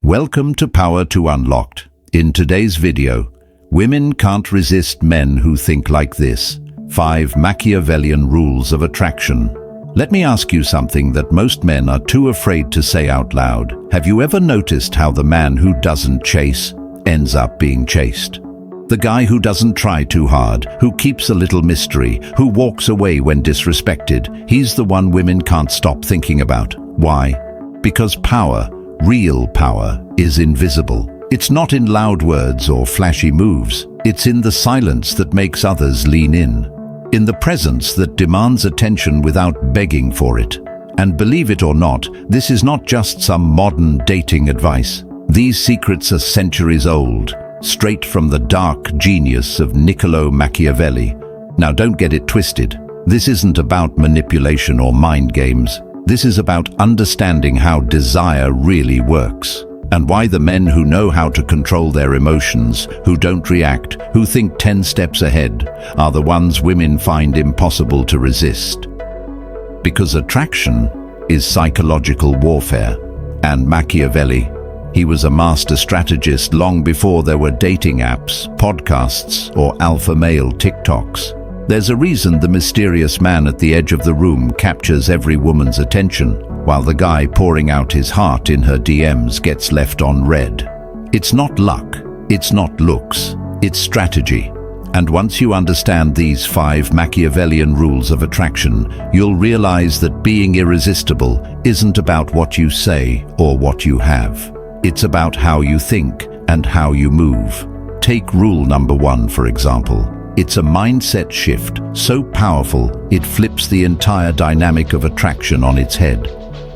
Welcome to Power to Unlocked. In today's video, women can't resist men who think like this. 5 Machiavellian rules of attraction. Let me ask you something that most men are too afraid to say out loud. Have you ever noticed how the man who doesn't chase ends up being chased? The guy who doesn't try too hard, who keeps a little mystery, who walks away when disrespected, he's the one women can't stop thinking about. Why? Because power, real power, is invisible. It's not in loud words or flashy moves. It's in the silence that makes others lean in the presence that demands attention without begging for it. And believe it or not, this is not just some modern dating advice. These secrets are centuries old, straight from the dark genius of Niccolò Machiavelli. Now don't get it twisted. This isn't about manipulation or mind games. This is about understanding how desire really works, and why the men who know how to control their emotions, who don't react, who think 10 steps ahead, are the ones women find impossible to resist. Because attraction is psychological warfare. And Machiavelli, he was a master strategist long before there were dating apps, podcasts, or alpha male TikToks. There's a reason the mysterious man at the edge of the room captures every woman's attention, while the guy pouring out his heart in her DMs gets left on red. It's not luck, it's not looks, it's strategy. And once you understand these 5 Machiavellian rules of attraction, you'll realize that being irresistible isn't about what you say or what you have. It's about how you think and how you move. Take rule number 1, for example. It's a mindset shift so powerful it flips the entire dynamic of attraction on its head.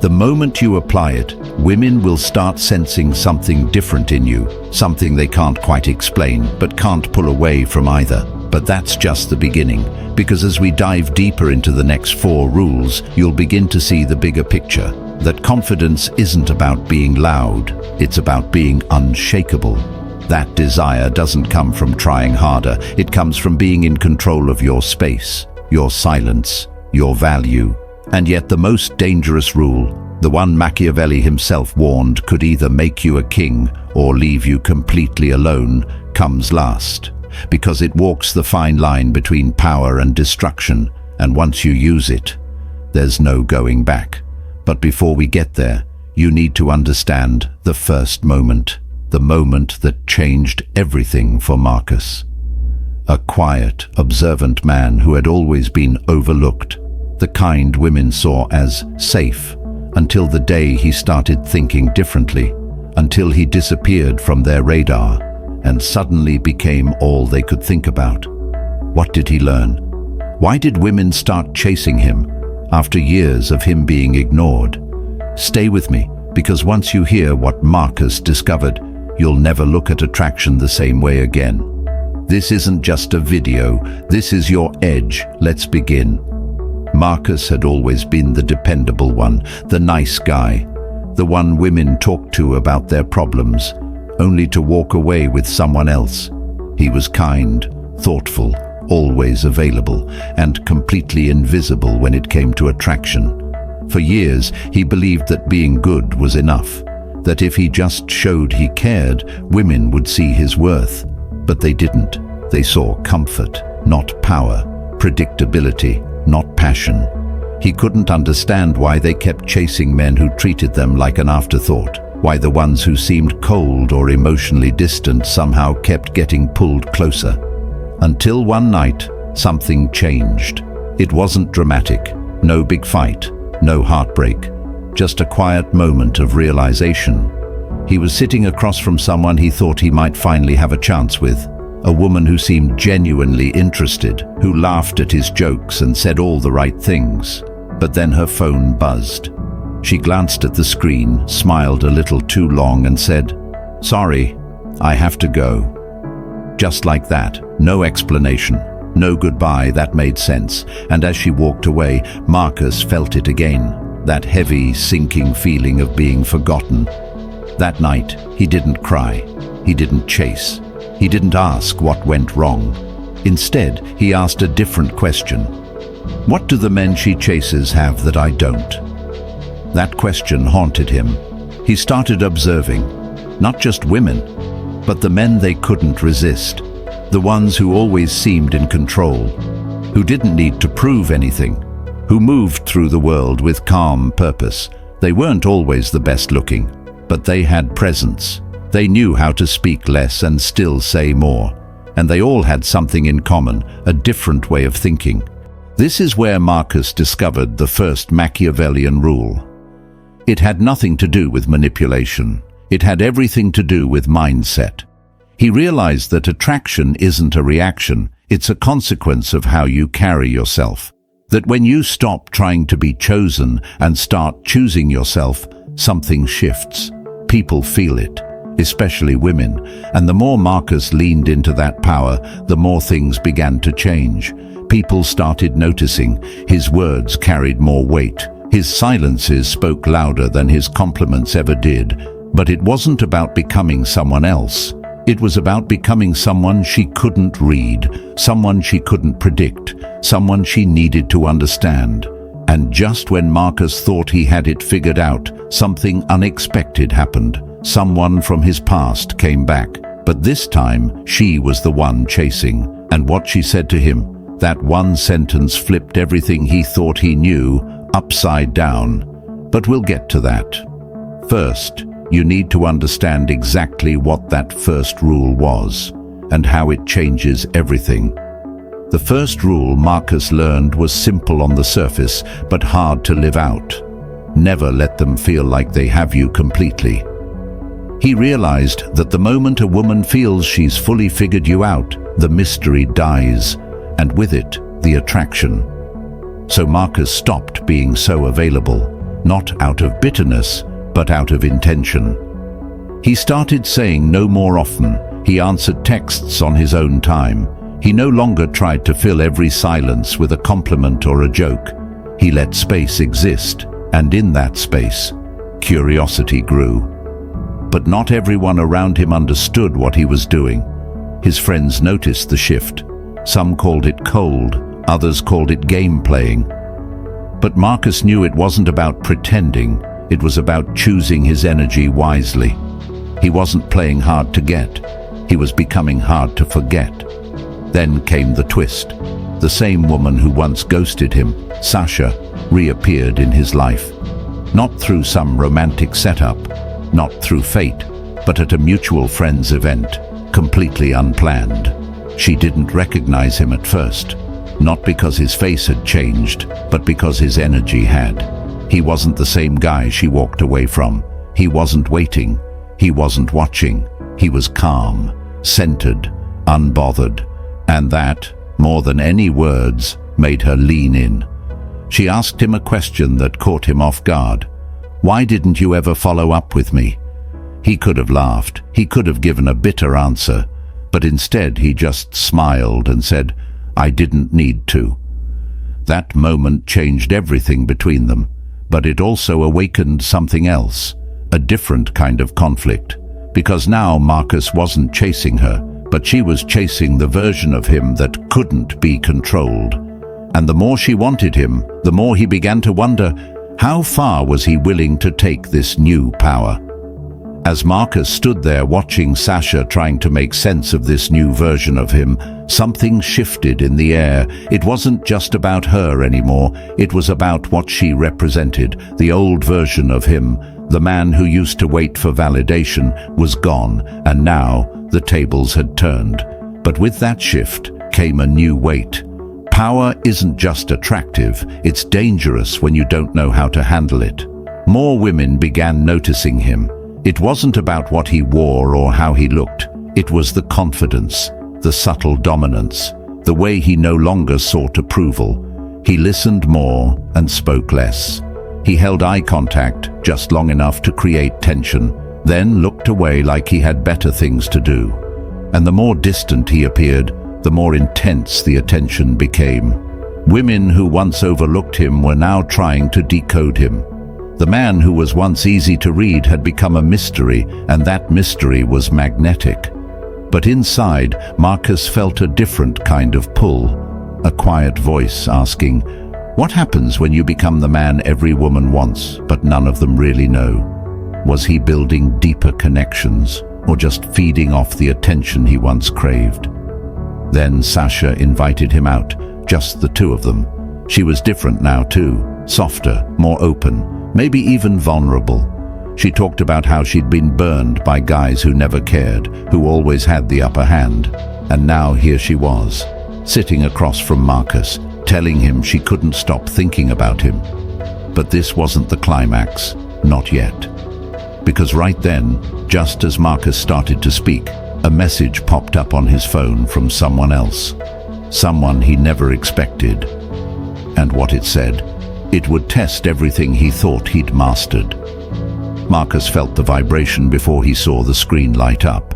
The moment you apply it, women will start sensing something different in you, something they can't quite explain but can't pull away from either. But that's just the beginning, because as we dive deeper into the next 4 rules, you'll begin to see the bigger picture, that confidence isn't about being loud, it's about being unshakable. That desire doesn't come from trying harder, it comes from being in control of your space, your silence, your value. And yet the most dangerous rule, the one Machiavelli himself warned could either make you a king or leave you completely alone, comes last. Because it walks the fine line between power and destruction, and once you use it, there's no going back. But before we get there, you need to understand the first moment. The moment that changed everything for Marcus. A quiet, observant man who had always been overlooked, the kind women saw as safe, until the day he started thinking differently, until he disappeared from their radar and suddenly became all they could think about. What did he learn? Why did women start chasing him after years of him being ignored? Stay with me, because once you hear what Marcus discovered, you'll never look at attraction the same way again. This isn't just a video, this is your edge. Let's begin. Marcus had always been the dependable one, the nice guy, the one women talked to about their problems, only to walk away with someone else. He was kind, thoughtful, always available, and completely invisible when it came to attraction. For years, he believed that being good was enough, that if he just showed he cared, women would see his worth. But they didn't. They saw comfort, not power, predictability, not passion. He couldn't understand why they kept chasing men who treated them like an afterthought, why the ones who seemed cold or emotionally distant somehow kept getting pulled closer. Until one night, something changed. It wasn't dramatic, no big fight, no heartbreak. Just a quiet moment of realization. He was sitting across from someone he thought he might finally have a chance with, a woman who seemed genuinely interested, who laughed at his jokes and said all the right things. But then her phone buzzed. She glanced at the screen, smiled a little too long and said, "Sorry, I have to go." Just like that, no explanation, no goodbye. That made sense. And as she walked away, Marcus felt it again. That heavy, sinking feeling of being forgotten. That night, he didn't cry. He didn't chase. He didn't ask what went wrong. Instead, he asked a different question. What do the men she chases have that I don't? That question haunted him. He started observing. not just women, but the men they couldn't resist, the ones who always seemed in control, who didn't need to prove anything, who moved through the world with calm purpose. They weren't always the best looking, but they had presence. They knew how to speak less and still say more. And they all had something in common, a different way of thinking. This is where Marcus discovered the first Machiavellian rule. It had nothing to do with manipulation. It had everything to do with mindset. He realized that attraction isn't a reaction, it's a consequence of how you carry yourself. That when you stop trying to be chosen and start choosing yourself, something shifts. People feel it, especially women, and the more Marcus leaned into that power, the more things began to change. People started noticing. His words carried more weight. His silences spoke louder than his compliments ever did. But it wasn't about becoming someone else. It was about becoming someone she couldn't read, someone she couldn't predict, someone she needed to understand. And just when Marcus thought he had it figured out, something unexpected happened. Someone from his past came back, but this time she was the one chasing. And what she said to him, that one sentence flipped everything he thought he knew upside down. But we'll get to that. First, you need to understand exactly what that first rule was and how it changes everything. The first rule Marcus learned was simple on the surface, but hard to live out. Never let them feel like they have you completely. He realized that the moment a woman feels she's fully figured you out, the mystery dies, and with it, the attraction. So Marcus stopped being so available, not out of bitterness, but out of intention. He started saying no more often. He answered texts on his own time. He no longer tried to fill every silence with a compliment or a joke. He let space exist, and in that space, curiosity grew. But not everyone around him understood what he was doing. His friends noticed the shift. Some called it cold, others called it game playing. But Marcus knew it wasn't about pretending, it was about choosing his energy wisely. He wasn't playing hard to get, he was becoming hard to forget. Then came the twist. The same woman who once ghosted him, Sasha, reappeared in his life. Not through some romantic setup, not through fate, but at a mutual friends event, completely unplanned. She didn't recognize him at first, not because his face had changed, but because his energy had. He wasn't the same guy she walked away from. He wasn't waiting. He wasn't watching. He was calm, centered, unbothered. And that, more than any words, made her lean in. She asked him a question that caught him off guard. "Why didn't you ever follow up with me?" He could have laughed. He could have given a bitter answer. But instead he just smiled and said, "I didn't need to." That moment changed everything between them. But it also awakened something else, a different kind of conflict. Because now Marcus wasn't chasing her, but she was chasing the version of him that couldn't be controlled. And the more she wanted him, the more he began to wonder, how far was he willing to take this new power? As Marcus stood there watching Sasha trying to make sense of this new version of him, something shifted in the air. It wasn't just about her anymore, it was about what she represented. The old version of him, the man who used to wait for validation, was gone, and now the tables had turned. But with that shift came a new weight. Power isn't just attractive, it's dangerous when you don't know how to handle it. More women began noticing him. It wasn't about what he wore or how he looked. It was the confidence, the subtle dominance, the way he no longer sought approval. He listened more and spoke less. He held eye contact just long enough to create tension, then looked away like he had better things to do. And the more distant he appeared, the more intense the attention became. Women who once overlooked him were now trying to decode him. The man who was once easy to read had become a mystery, and that mystery was magnetic. But inside, Marcus felt a different kind of pull, a quiet voice asking, "What happens when you become the man every woman wants, but none of them really know?" Was he building deeper connections, or just feeding off the attention he once craved? Then Sasha invited him out, just the two of them. She was different now too, softer, more open, maybe even vulnerable. She talked about how she'd been burned by guys who never cared, who always had the upper hand. And now here she was, sitting across from Marcus, telling him she couldn't stop thinking about him. But this wasn't the climax, not yet. Because right then, just as Marcus started to speak, a message popped up on his phone from someone else. Someone he never expected. And what it said, it would test everything he thought he'd mastered. Marcus felt the vibration before he saw the screen light up.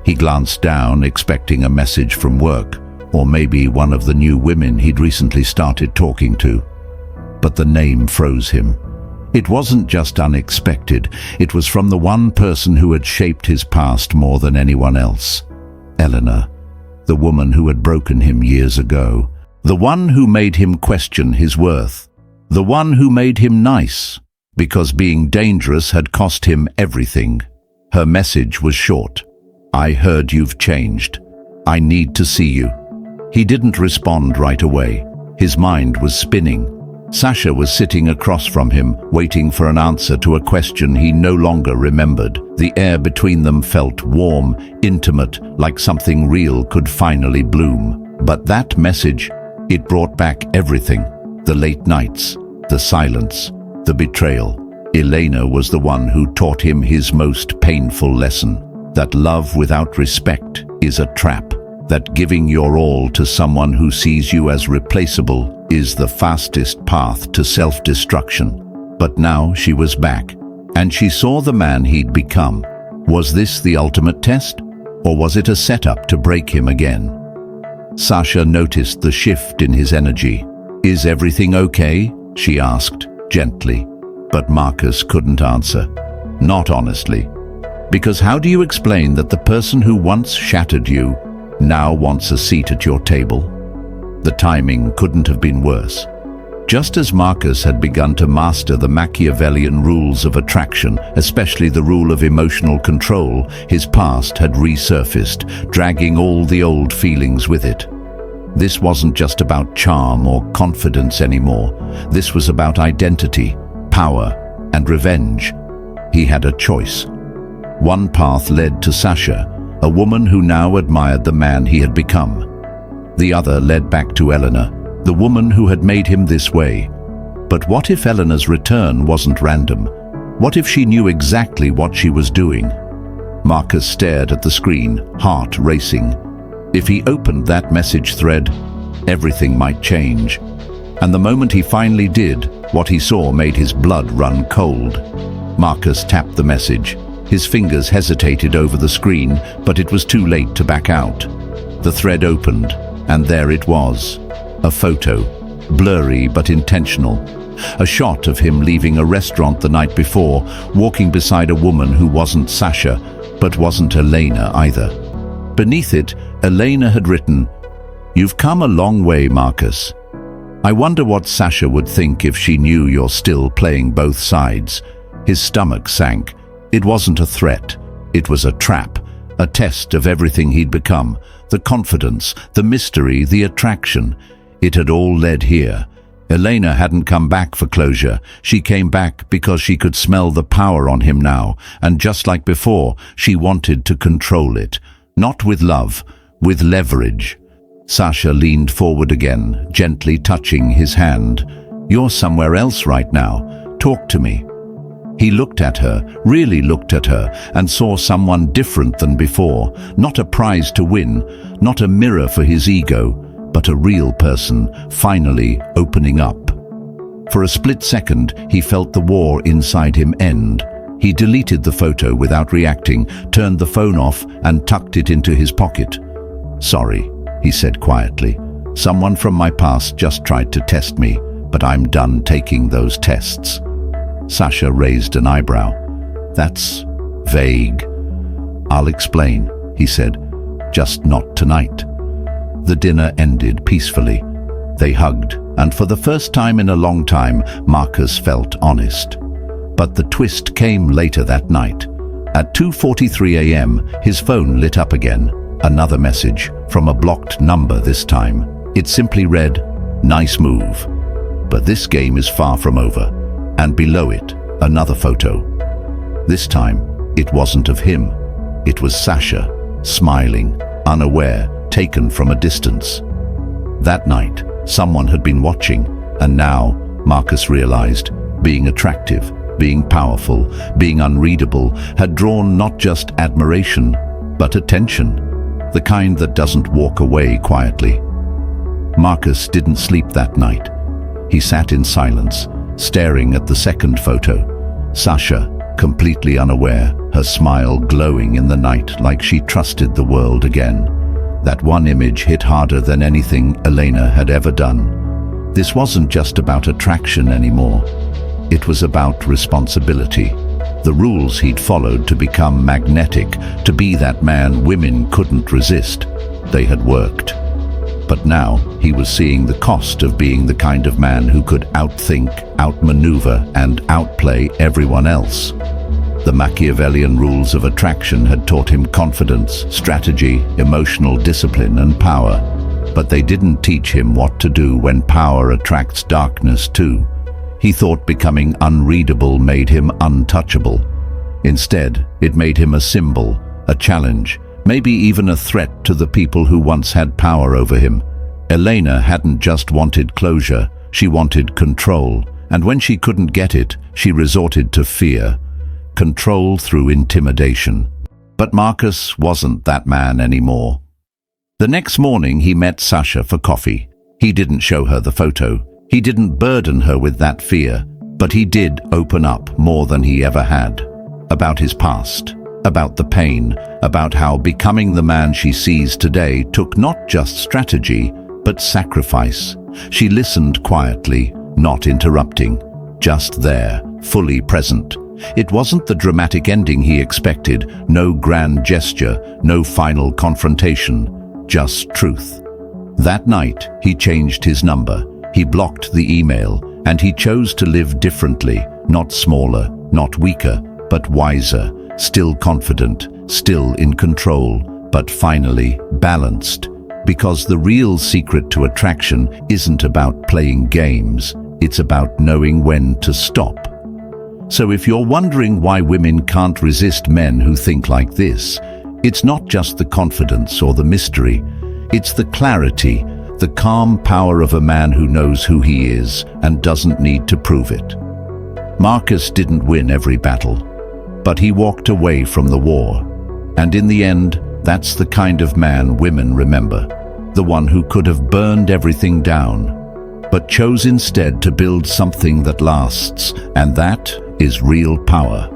He glanced down, expecting a message from work, or maybe one of the new women he'd recently started talking to. But the name froze him. It wasn't just unexpected, it was from the one person who had shaped his past more than anyone else. Eleanor, the woman who had broken him years ago. The one who made him question his worth. The one who made him nice, because being dangerous had cost him everything. Her message was short. I heard you've changed. I need to see you. He didn't respond right away. His mind was spinning. Sasha was sitting across from him, waiting for an answer to a question he no longer remembered. The air between them felt warm, intimate, like something real could finally bloom. But that message, it brought back everything. The late nights, the silence, the betrayal. Elena was the one who taught him his most painful lesson. That love without respect is a trap. That giving your all to someone who sees you as replaceable is the fastest path to self-destruction. But now she was back, and she saw the man he'd become. Was this the ultimate test, or was it a setup to break him again? Sasha noticed the shift in his energy. Is everything okay? She asked, gently. But Marcus couldn't answer. Not honestly. Because how do you explain that the person who once shattered you now wants a seat at your table? The timing couldn't have been worse. Just as Marcus had begun to master the Machiavellian rules of attraction, especially the rule of emotional control, his past had resurfaced, dragging all the old feelings with it. This wasn't just about charm or confidence anymore. This was about identity, power, and revenge. He had a choice. One path led to Sasha, a woman who now admired the man he had become. The other led back to Eleanor, the woman who had made him this way. But what if Eleanor's return wasn't random? What if she knew exactly what she was doing? Marcus stared at the screen, heart racing. If he opened that message thread, everything might change. And the moment he finally did, what he saw made his blood run cold. Marcus tapped the message. His fingers hesitated over the screen, but it was too late to back out. The thread opened, and there it was. A photo, blurry but intentional. A shot of him leaving a restaurant the night before, walking beside a woman who wasn't Sasha, but wasn't Elena either. Beneath it, Elena had written, "You've come a long way, Marcus. I wonder what Sasha would think if she knew you're still playing both sides." His stomach sank. It wasn't a threat. It was a trap, a test of everything he'd become. The confidence, the mystery, the attraction. It had all led here. Elena hadn't come back for closure. She came back because she could smell the power on him now, and just like before, she wanted to control it. Not with love, with leverage. Sasha leaned forward again, gently touching his hand. "You're somewhere else right now. Talk to me." He looked at her, really looked at her, and saw someone different than before. Not a prize to win, not a mirror for his ego, but a real person, finally opening up. For a split second, he felt the war inside him end. He deleted the photo without reacting, turned the phone off, and tucked it into his pocket. "Sorry," he said quietly. "Someone from my past just tried to test me, but I'm done taking those tests." Sasha raised an eyebrow. "That's vague." "I'll explain," he said. "Just not tonight." The dinner ended peacefully. They hugged, and for the first time in a long time, Marcus felt honest. But the twist came later that night. At 2:43 a.m., his phone lit up again. Another message, from a blocked number this time. It simply read, "Nice move." But this game is far from over. And below it, another photo. This time, it wasn't of him. It was Sasha, smiling, unaware, taken from a distance. That night, someone had been watching, and now, Marcus realized, being attractive, being powerful, being unreadable, had drawn not just admiration, but attention, the kind that doesn't walk away quietly. Marcus didn't sleep that night. He sat in silence, staring at the second photo. Sasha, completely unaware, her smile glowing in the night like she trusted the world again. That one image hit harder than anything Elena had ever done. This wasn't just about attraction anymore. It was about responsibility. The rules he'd followed to become magnetic, to be that man women couldn't resist, they had worked. But now he was seeing the cost of being the kind of man who could outthink, outmaneuver, and outplay everyone else. The Machiavellian rules of attraction had taught him confidence, strategy, emotional discipline, and power. But they didn't teach him what to do when power attracts darkness too. He thought becoming unreadable made him untouchable. Instead, it made him a symbol, a challenge, maybe even a threat to the people who once had power over him. Elena hadn't just wanted closure, she wanted control, and when she couldn't get it, she resorted to fear. Control through intimidation. But Marcus wasn't that man anymore. The next morning he met Sasha for coffee. He didn't show her the photo. He didn't burden her with that fear, but he did open up more than he ever had. About his past, about the pain, about how becoming the man she sees today took not just strategy, but sacrifice. She listened quietly, not interrupting, just there, fully present. It wasn't the dramatic ending he expected, no grand gesture, no final confrontation, just truth. That night, he changed his number. He blocked the email, and he chose to live differently, not smaller, not weaker, but wiser, still confident, still in control, but finally balanced. Because the real secret to attraction isn't about playing games, it's about knowing when to stop. So if you're wondering why women can't resist men who think like this, it's not just the confidence or the mystery, it's the clarity, the calm power of a man who knows who he is and doesn't need to prove it. Marcus didn't win every battle, but he walked away from the war. And in the end, that's the kind of man women remember. The one who could have burned everything down, but chose instead to build something that lasts, and that is real power.